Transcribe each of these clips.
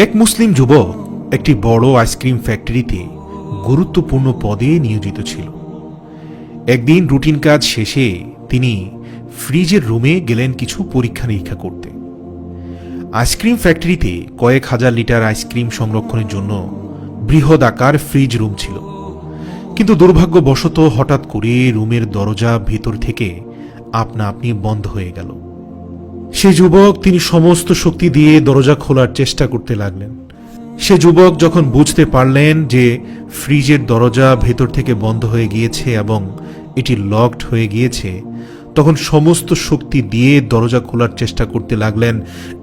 এক মুসলিম যুবক একটি বড় আইসক্রিম ফ্যাক্টরিতে গুরুত্বপূর্ণ পদে নিয়োজিত ছিল। একদিন রুটিন কাজ শেষে তিনি ফ্রিজের রুমে গেলেন কিছু পরীক্ষা নিরীক্ষা করতে। আইসক্রিম ফ্যাক্টরিতে কয়েক হাজার লিটার আইসক্রিম সংরক্ষণের জন্য বৃহৎ আকার ফ্রিজ রুম ছিল, কিন্তু দুর্ভাগ্যবশত হঠাৎ করে রুমের দরজা ভেতর থেকে আপনা আপনি বন্ধ হয়ে গেল। সে যুবক তিনি সমস্ত শক্তি দিয়ে দরজা খোলার চেষ্টা করতে লাগলেন। সে যুবক যখন বুঝতে পারলেন যে ফ্রিজের দরজা ভেতর থেকে বন্ধ হয়ে গিয়েছে এবং এটি লকড হয়ে গিয়েছে, তখন সমস্ত শক্তি দিয়ে দরজা খোলার চেষ্টা করতে লাগলেন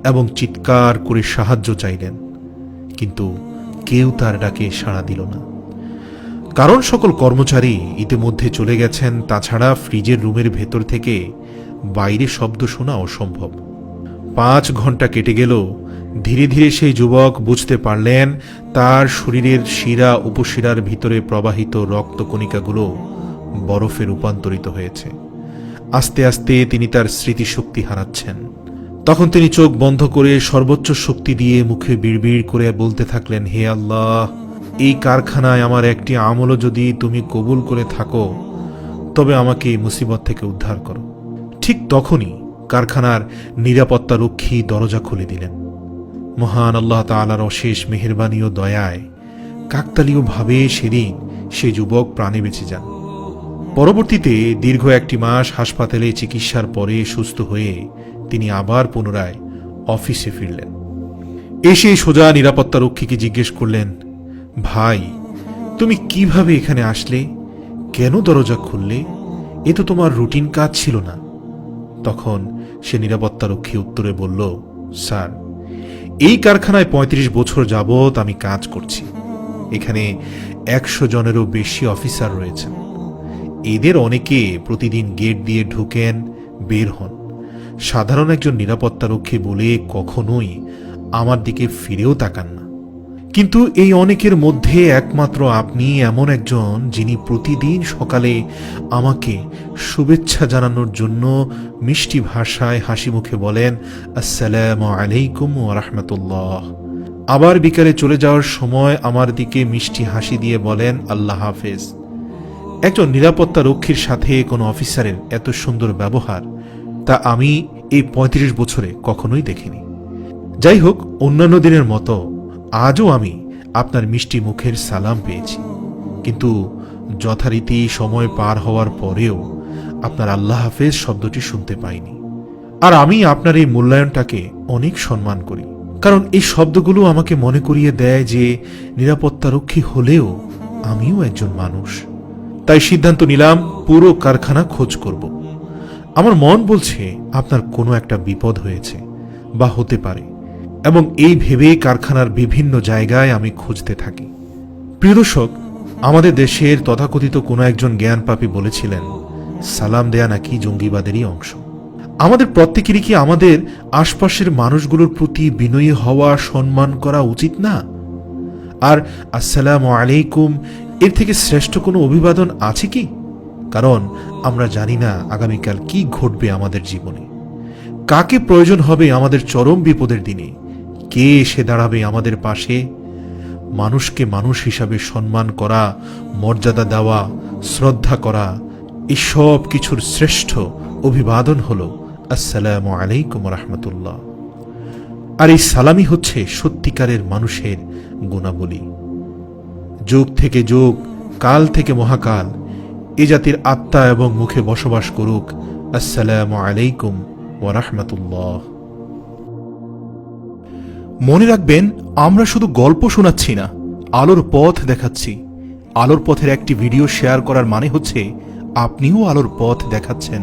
এবং চিৎকার করে সাহায্য চাইলেন, কিন্তু কেউ তার ডাকে সাড়া দিল না। কারণ সকল কর্মচারী ইতিমধ্যে চলে গেছেন, তাছাড়া ফ্রিজের রুমের ভেতর থেকে বাইরে শব্দ শোনা অসম্ভব। 5 ঘন্টা কেটে গেল। ধীরে ধীরে সেই যুবক বুঝতে পারলেন তার শরীরের শিরা উপশিরার ভিতরে প্রবাহিত রক্তকণিকাগুলো বরফে রূপান্তরিত হয়েছে। আস্তে আস্তে তিনি তার স্মৃতিশক্তি হারাচ্ছেন। তখন তিনি চোখ বন্ধ করে সর্বোচ্চ শক্তি দিয়ে মুখে বিড়বিড় করে বলতে থাকলেন, হে আল্লাহ, এই কারখানায় আমার একটি আমলও যদি তুমি কবুল করে থাকো, তবে আমাকে এই মুসিবত থেকে উদ্ধার করো। ঠিক তখনই কারখানার নিরাপত্তা রক্ষী দরজা খুলে দিলেন। মহান আল্লাহ তাআলার অশেষ মেহেরবানি ও দয়ায় কাকতালীয়ভাবে সেদিন সে যুবক প্রাণে বেঁচে যান। পরবর্তীতে দীর্ঘ 1 মাস হাসপাতালে চিকিৎসার পরে সুস্থ হয়ে তিনি আবার পুনরায় অফিসে ফিরলেন। এসে সোজা নিরাপত্তা রক্ষীকে জিজ্ঞেস করলেন, ভাই, তুমি কিভাবে এখানে আসলে? কেন দরজা খুললে? এ তো তোমার রুটিন কাজ ছিল না। তখন সে নিরাপত্তা রক্ষী উত্তরে বলল, স্যার, এই কারখানায় 35 বছর যাবৎ আমি কাজ করছি। এখানে 100 জনেরও বেশি অফিসার রয়েছেন। এদের অনেকে প্রতিদিন গেট দিয়ে ঢুকেন, বের হন। সাধারণ একজন নিরাপত্তা রক্ষী বলে কখনোই আমার দিকে ফিরেও তাকান না। কিন্তু এই অনেকের মধ্যে একমাত্র আপনি এমন একজন যিনি প্রতিদিন সকালে আমাকে শুভেচ্ছা জানানোর জন্য মিষ্টি ভাষায় হাসি মুখে বলেন, আসসালামু আলাইকুম ওয়া রাহমাতুল্লাহ। আবার বিকালে চলে যাওয়ার সময় আমার দিকে মিষ্টি হাসি দিয়ে বলেন, আল্লাহ হাফেজ। একজন নিরাপত্তা রক্ষীর সাথে কোনো অফিসারের এত সুন্দর ব্যবহার তা আমি এই 35 বছরে কখনোই দেখিনি। যাই হোক, অন্যান্য দিনের মতো আজও আমি আপনার মিষ্টি মুখের সালাম পেয়েছি, কিন্তু যথারীতি সময় পার হওয়ার পরেও আপনার আল্লাহ হাফেজ শব্দটি শুনতে পাইনি। আর আমি আপনার এই মূল্যায়নটাকে অনেক সম্মান করি, কারণ এই শব্দগুলো আমাকে মনে করিয়ে দেয় যে নিরাপত্তারক্ষী হলেও আমিও একজন মানুষ। তাই সিদ্ধান্ত নিলাম পুরো কারখানা খোঁজ করব। আমার মন বলছে আপনার কোনো একটা বিপদ হয়েছে বা হতে পারে, এবং এই ভেবে কারখানার বিভিন্ন জায়গায় আমি খুঁজতে থাকি। প্রিয় দর্শক, আমাদের দেশের তথাকথিত কোনো একজন জ্ঞানপাপী বলেছিলেন, সালাম দেয়া নাকি জঙ্গিবাদেরই অংশ। আমাদের প্রত্যেকেরই কি আমাদের আশপাশের মানুষগুলোর প্রতি বিনয়ী হওয়া, সম্মান করা উচিত না? আর আসসালামু আলাইকুম এর থেকে শ্রেষ্ঠ কোনো অভিবাদন আছে কি? কারণ আমরা জানি না আগামীকাল কি ঘটবে আমাদের জীবনে, কাকে প্রয়োজন হবে আমাদের চরম বিপদের দিনে, কে এসে দাঁড়াবে আমাদের পাশে। মানুষকে মানুষ হিসাবে সম্মান করা, মর্যাদা দেওয়া, শ্রদ্ধা করা, এসব কিছুর শ্রেষ্ঠ অভিবাদন হল আসসালামু আলাইকুম রাহমাতুল্লাহ। আর এই সালামি হচ্ছে সত্যিকারের মানুষের গুণাবলী। যুগ থেকে যুগ, কাল থেকে মহাকাল এ জাতির আত্মা এবং মুখে বসবাস করুক। আসসালামু আলাইকুম ওয়া রাহমাতুল্লাহ। মনে রাখবেন, আমরা শুধু গল্প শোনাচ্ছি না, আলোর পথ দেখাচ্ছি। আলোর পথের একটি ভিডিও শেয়ার করার মানে হচ্ছে আপনিও আলোর পথ দেখাচ্ছেন।